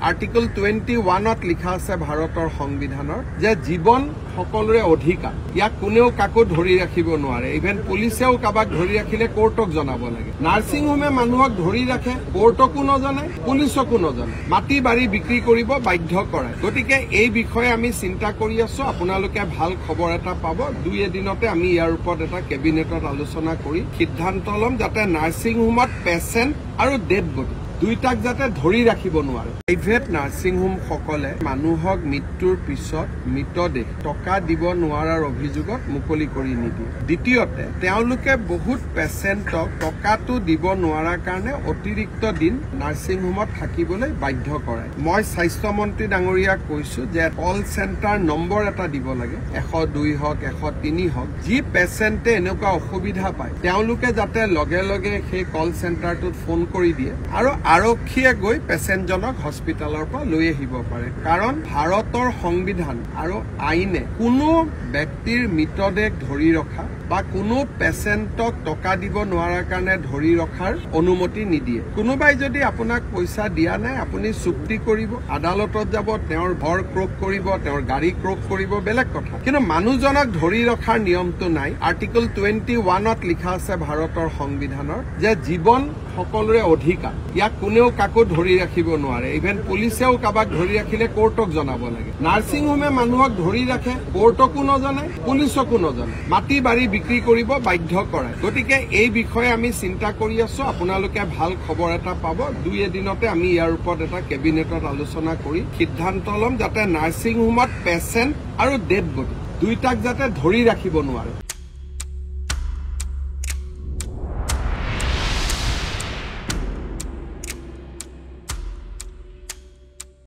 article 21ত লিখা আছে ভাৰতৰ সংবিধানৰ যে জীৱন সকলোৰে অধিকাৰ ইয়াক কোনেও কাকো ধৰি ৰাখিব নোৱাৰে ইভেন পুলিচেও কাবাক ধৰি ৰাখিলে কোৰ্টক জনাব লাগে নাৰ্ছিং হোমে মানুহক ধৰি ৰাখে কোৰ্টকো নজনায় পুলিচকো নজনায় মাটি বাৰী বিক্ৰী কৰিব বাধ্য কৰায় গতিকে এই বিষয়ে আমি চিন্তা কৰি আছো আপোনালোকে ভাল খবৰ এটা পাব দুই এদিনতে আমি ইয়াৰ ওপৰত এটা কেবিনেটত আলোচনা কৰি সিদ্ধান্ত ল'ম যাতে নাৰ্ছিং হোমত পেচেণ্ট আৰু ডেড বডি দুইটাক যাতে ধৰি ৰাখিব নোৱাৰে প্ৰাইভেট নাৰ্ছিং হোম সকলে মানুহক মৃত্যুৰ পিছত মৃতদেহ টকা দিব নোৱাৰাৰ অভিযোগত মুকলি কৰি নিদিয়ে দ্বিতীয়তে তেওঁলোকে বহুত পেচেণ্টক টকাটো দিব নোৱাৰাৰ কাৰণে অতিৰিক্ত দিন নাৰ্ছিং হোমত থাকিবলৈ বাধ্য কৰায় মই স্বাস্থ্যমন্ত্ৰী ডাঙৰীয়াক কৈছো যে কল চেণ্টাৰ নম্বৰ এটা দিব লাগে 102 হওক 103 হওক যি পেচেণ্টে এনেকুৱা অসুবিধা পায় তেওঁলোকে যাতে লগে লগে সেই কল চেণ্টাৰটোত ফোন কৰি দিয়ে আৰু আৰক্ষীয়ে গৈ পেচেণ্টজনক হস্পিটেলৰ পৰা লৈ আহিব পাৰে কাৰণ ভাৰতৰ সংবিধান আৰু আইনে কোনো ব্যক্তিৰ মৃতদেহ ধৰি ৰখা বা কোনো পেচেণ্টক টকা দিব নোৱাৰাৰ কাৰণে ধৰি ৰখাৰ অনুমতি নিদিয়ে কোনোবাই যদি আপোনাক পইচা দিয়া নাই আপুনি চুক্তি কৰিব আদালতত যাব তেওঁৰ ঘৰ ক্ৰক কৰিব তেওঁৰ গাড়ী ক্ৰক কৰিব বেলেগ কথা কিন্তু মানুহজনক ধৰি ৰখাৰ নিয়মটো নাই আৰ্টিকল 21ত লিখা আছে ভাৰতৰ সংবিধানৰ যে জীৱন সকলোৰে অধিকাৰ ইয়াক কোনেও কাকো ধৰি ৰাখিব নোৱাৰে ইভেন পুলিচেও কাবাক ধৰি ৰাখিলে কোৰ্টক জনাব লাগে নাৰ্ছিং হোমে মানুহক ধৰি ৰাখে কোৰ্টকো নজনায় পুলিচকো নজনায় মাটি বাৰী বিক্ৰী কৰিব বাধ্য কৰায় গতিকে এই বিষয়ে আমি চিন্তা কৰি আছো আপোনালোকে ভাল খবৰ এটা পাব দুই এদিনতে আমি ইয়াৰ ওপৰত এটা কেবিনেটত আলোচনা কৰি সিদ্ধান্ত ল'ম যাতে নাৰ্ছিং হোমত পেচেণ্ট আৰু ডেড বডি দুইটাক যাতে ধৰি ৰাখিব নোৱাৰে